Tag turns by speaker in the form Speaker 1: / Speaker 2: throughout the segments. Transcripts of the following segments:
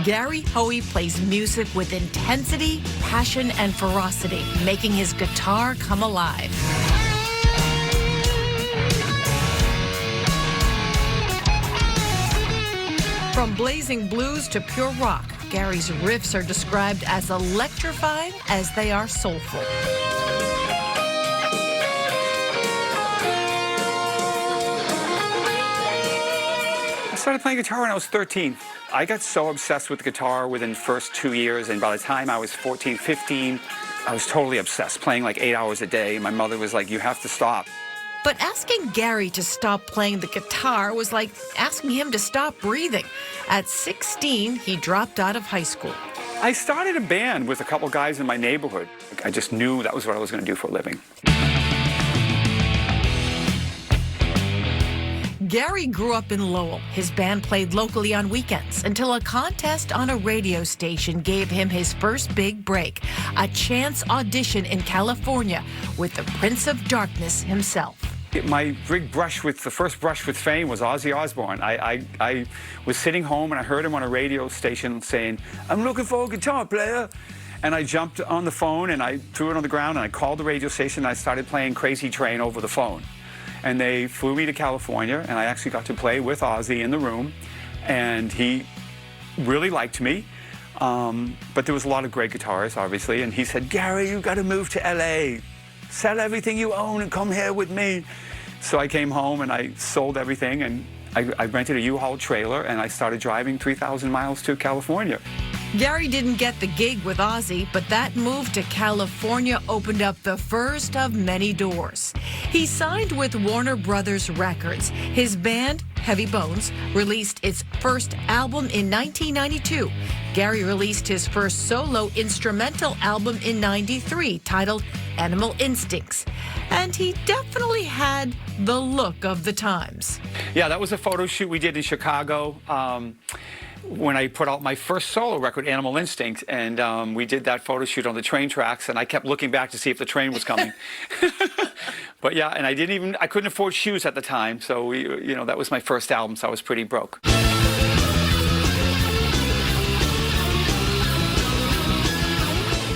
Speaker 1: Gary Hoey plays music with intensity, passion, and ferocity, making his guitar come alive. From blazing blues to pure rock, Gary's riffs are described as electrifying as they are soulful.
Speaker 2: I started playing guitar when I was 13. I got so obsessed with the guitar within the first 2 years, and by the time I was 14, 15, I was totally obsessed, playing like 8 hours a day. My mother was like, you have to stop.
Speaker 1: But asking Gary to stop playing the guitar was like asking him to stop breathing. At 16, he dropped out of high school.
Speaker 2: I started a band with a couple guys in my neighborhood. I just knew that was what I was going to do for a living.
Speaker 1: Gary grew up in Lowell. His band played locally on weekends until a contest on a radio station gave him his first big break, a chance audition in California with the Prince of Darkness himself.
Speaker 2: My the first brush with fame was Ozzy Osbourne. I was sitting home and I heard him on a radio station saying, "I'm looking for a guitar player." And I jumped on the phone and I threw it on the ground and I called the radio station and I started playing Crazy Train over the phone. And they flew me to California, and I actually got to play with Ozzy in the room, and he really liked me. But there was a lot of great guitarists, obviously, and he said, "Gary, you got to move to LA. Sell everything you own and come here with me." So I came home and I sold everything, and I rented a U-Haul trailer, and I started driving 3,000 miles to California.
Speaker 1: Gary didn't get the gig with Ozzy, but that move to California opened up the first of many doors. He signed with Warner Brothers Records. His band, Heavy Bones, released its first album in 1992. Gary released his first solo instrumental album in '93, titled Animal Instincts. And he definitely had the look of the times.
Speaker 2: Yeah, that was a photo shoot we did in Chicago. When I put out my first solo record, Animal Instinct, and we did that photo shoot on the train tracks, and I kept looking back to see if the train was coming. But yeah, and I couldn't afford shoes at the time, so that was my first album, so I was pretty broke.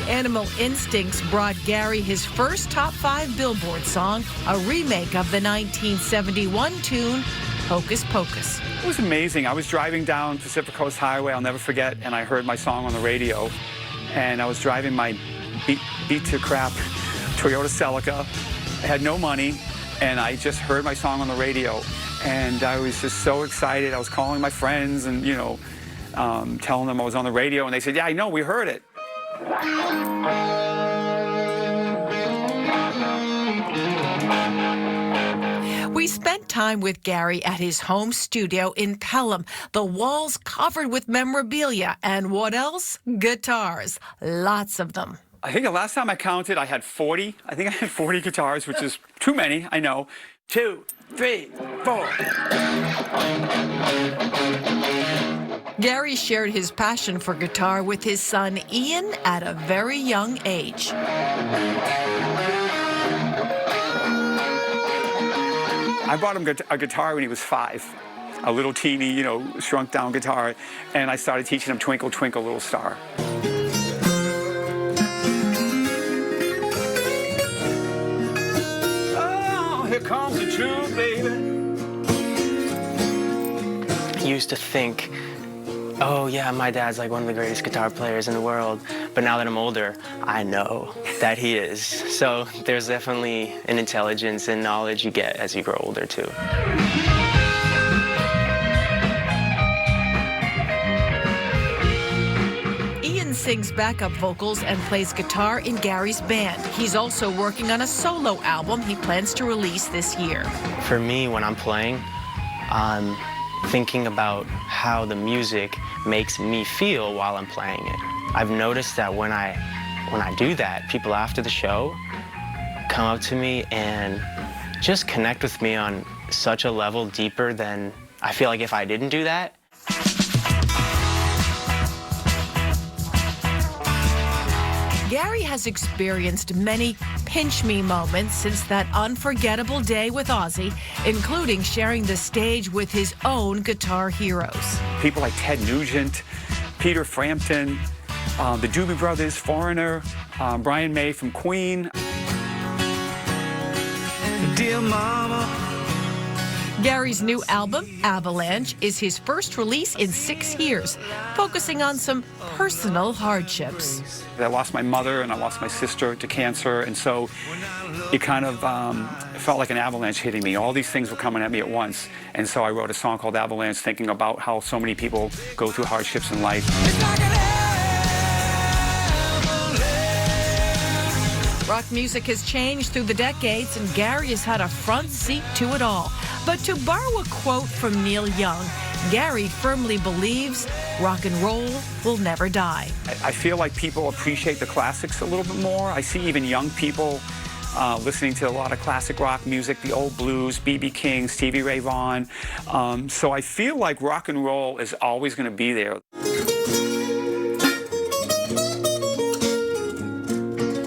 Speaker 1: Animal Instincts brought Gary his first top 5 Billboard song, a remake of the 1971 tune, Hocus Pocus.
Speaker 2: It was amazing. I was driving down Pacific Coast Highway, I'll never forget, and I heard my song on the radio. And I was driving my beat to crap Toyota Celica. I had no money, and I just heard my song on the radio. And I was just so excited. I was calling my friends and, telling them I was on the radio. And they said, "Yeah, I know, we heard it."
Speaker 1: We spent time with Gary at his home studio in Pelham. The walls covered with memorabilia. And what else? Guitars. Lots of them.
Speaker 2: I think the last time I counted, I had 40. I think I had 40 guitars, which is too many, I know. 2, 3, 4.
Speaker 1: Gary shared his passion for guitar with his son Ian at a very young age.
Speaker 2: I bought him a guitar when he was 5, a little teeny, shrunk down guitar, and I started teaching him Twinkle, Twinkle, Little Star. Oh, here comes the truth, baby.
Speaker 3: I used to think, oh yeah, my dad's like one of the greatest guitar players in the world. But now that I'm older, I know that he is. So there's definitely an intelligence and knowledge you get as you grow older too.
Speaker 1: Ian sings backup vocals and plays guitar in Gary's band. He's also working on a solo album he plans to release this year.
Speaker 3: For me, when I'm playing, I'm thinking about how the music makes me feel while I'm playing it. I've noticed that when I do that, people after the show come up to me and just connect with me on such a level deeper than I feel like if I didn't do that.
Speaker 1: Gary has experienced many pinch me moments since that unforgettable day with Ozzy, including sharing the stage with his own guitar heroes.
Speaker 2: People like Ted Nugent, Peter Frampton, the Doobie Brothers, Foreigner, Brian May from Queen.
Speaker 4: Dear Mama.
Speaker 1: Gary's new album, Avalanche, is his first release in 6 years, focusing on some personal hardships.
Speaker 2: I lost my mother and I lost my sister to cancer, and so it kind of felt like an avalanche hitting me. All these things were coming at me at once, and so I wrote a song called Avalanche, thinking about how so many people go through hardships in life.
Speaker 1: Rock music has changed through the decades, and Gary has had a front seat to it all. But to borrow a quote from Neil Young, Gary firmly believes rock and roll will never die.
Speaker 2: I feel like people appreciate the classics a little bit more. I see even young people listening to a lot of classic rock music, the old blues, B.B. King, Stevie Ray Vaughan. So I feel like rock and roll is always going to be there.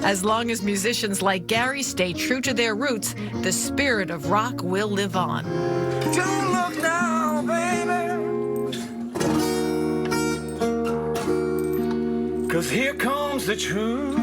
Speaker 1: As long as musicians like Gary stay true to their roots, the spirit of rock will live on.
Speaker 4: Don't look now, baby. 'Cause here comes the truth.